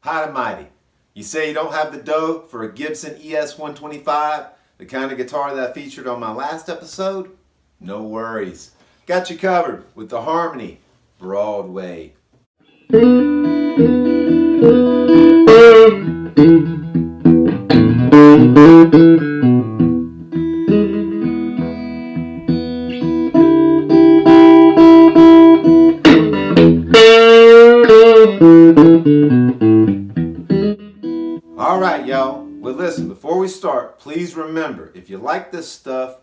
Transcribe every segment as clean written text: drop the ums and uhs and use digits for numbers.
Hot and mighty. You say you don't have the dough for a Gibson ES-125, the kind of guitar that I featured on my last episode? No worries. Got you covered with the Harmony Broadway. All right, y'all. Well, listen, before we start, please remember, if you like this stuff,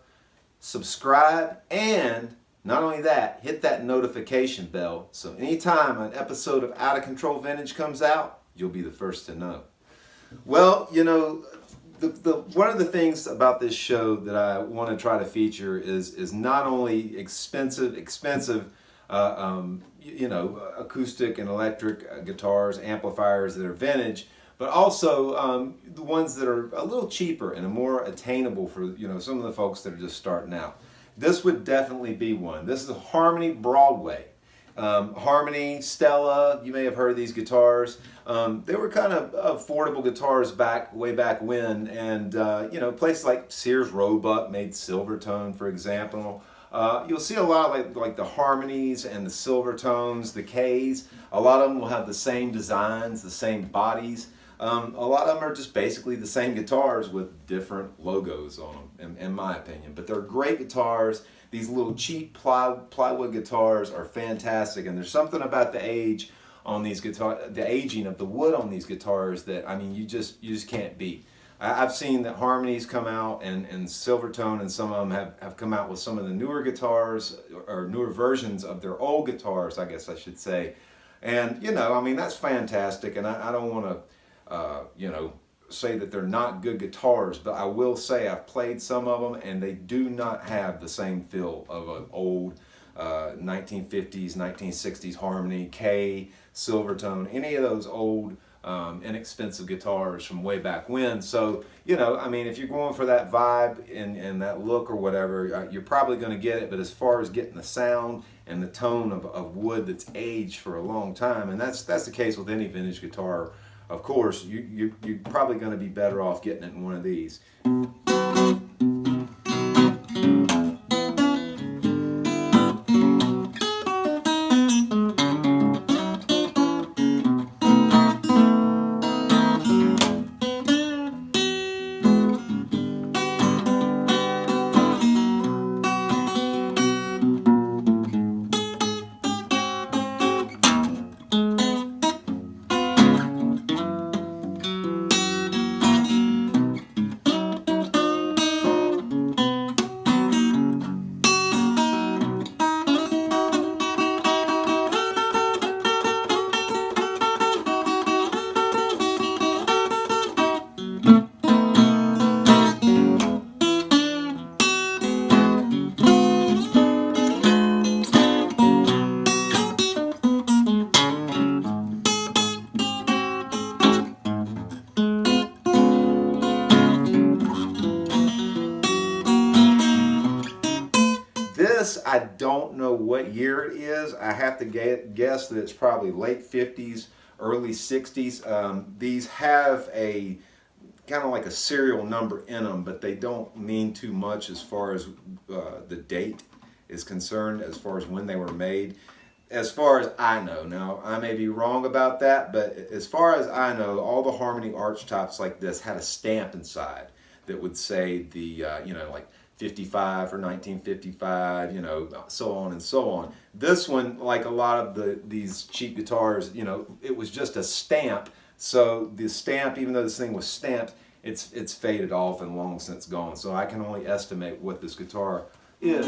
subscribe, and not only that, hit that notification bell so anytime an episode of Out of Control Vintage comes out, you'll be the first to know. Well, you know, one of the things about this show that I want to try to feature is not only expensive acoustic and electric guitars, amplifiers that are vintage, but also the ones that are a little cheaper and are more attainable for some of the folks that are just starting out. This would definitely be one. This is a Harmony Broadway. Harmony, Stella, you may have heard these guitars. They were kind of affordable guitars way back when, and places like Sears Roebuck made Silvertone, for example. You'll see a lot like the Harmonies and the Silvertones, the Ks. A lot of them will have the same designs, the same bodies. A lot of them are just basically the same guitars with different logos on them, in my opinion. But they're great guitars. These little cheap plywood guitars are fantastic, and there's something about the age on these guitars, the aging of the wood on these guitars that you just can't beat. I've seen that Harmonies come out and Silvertone, and some of them have come out with some of the newer guitars or newer versions of their old guitars, I guess I should say. And that's fantastic, and I don't want to say that they're not good guitars, but I will say I've played some of them and they do not have the same feel of an old 1950s, 1960s Harmony, K, Silvertone, any of those old inexpensive guitars from way back when. So, if you're going for that vibe and that look or whatever, you're probably going to get it. But as far as getting the sound and the tone of wood that's aged for a long time, and that's the case with any vintage guitar, of course, you're probably going to be better off getting it in one of these. This, I don't know what year it is. I have to guess that it's probably late 50s, early 60s. These have a kind of like a serial number in them, but they don't mean too much as far as the date is concerned, as far as when they were made. As far as I know, now I may be wrong about that, but as far as I know, all the Harmony arch tops like this had a stamp inside that would say the, like 55 for 1955, so on and so on. This one, like a lot of these cheap guitars, it was just a stamp. So the stamp, even though this thing was stamped, it's faded off and long since gone. So I can only estimate what this guitar is.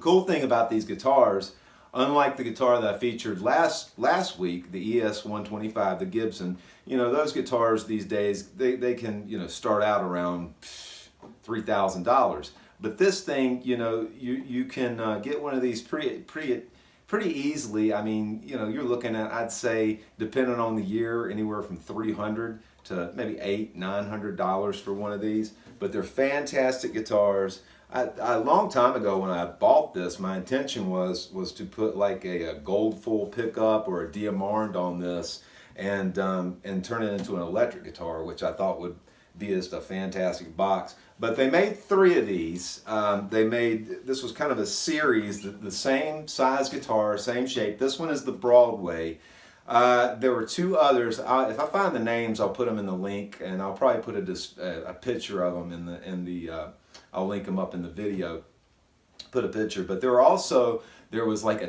cool thing about these guitars, unlike the guitar that I featured last week, the ES-125, the Gibson, you know, those guitars these days, they can, you know, start out around $3,000. But this thing, you know, you can get one of these pretty easily. I mean, you know, you're looking at, I'd say, depending on the year, anywhere from $300 to maybe $800-900 for one of these. But they're fantastic guitars. A long time ago when I bought this, my intention was to put like a gold full pickup or a Diamond on this and turn it into an electric guitar, which I thought would be just a fantastic box. But they made 3 of these. This was kind of a series, the same size guitar, same shape. This one is the Broadway. There were 2 others. If I find the names, I'll put them in the link, and I'll probably put a picture of them I'll link them up in the video. Put a picture. But there was like a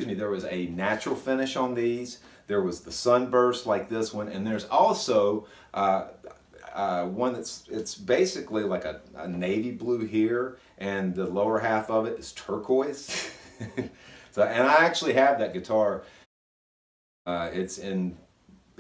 there was a natural finish on these. There was the sunburst like this one, and there's also one it's basically like a navy blue here, and the lower half of it is turquoise. So, and I actually have that guitar.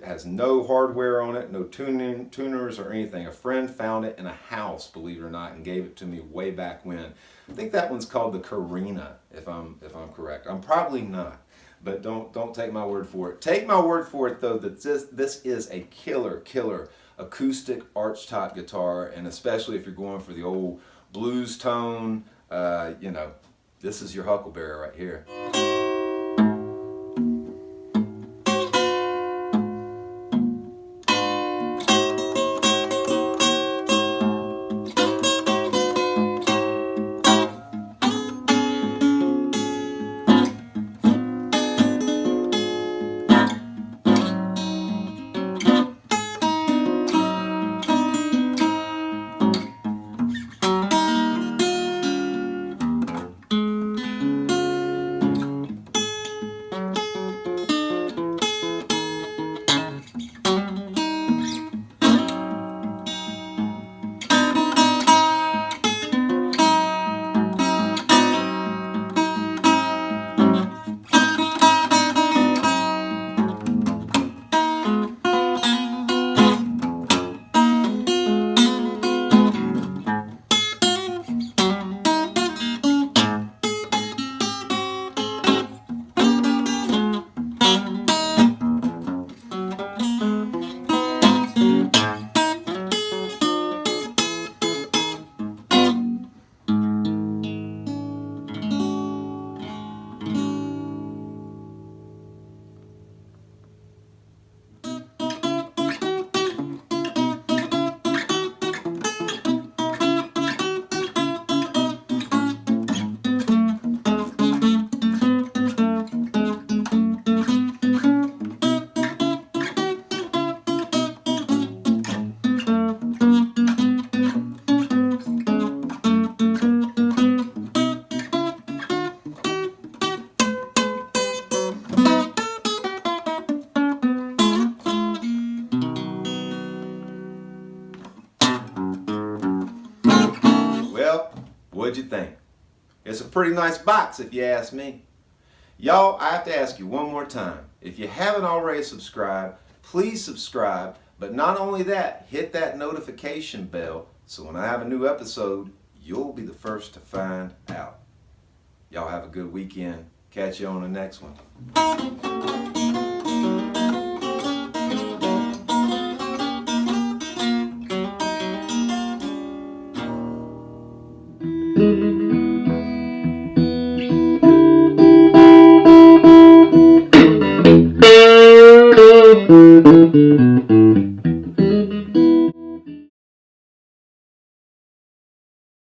Has no hardware on it, no tuners or anything. A friend found it in a house, believe it or not, and gave it to me way back when. I think that one's called the Carina, if I'm correct. I'm probably not, but don't take my word for it. Take my word for it though that this is a killer acoustic archtop guitar, and especially if you're going for the old blues tone, you know, this is your Huckleberry right here. What'd you think? It's a pretty nice box if you ask me. Y'all, I have to ask you one more time. If you haven't already subscribed, please subscribe. But not only that, hit that notification bell so when I have a new episode, you'll be the first to find out. Y'all have a good weekend. Catch you on the next one.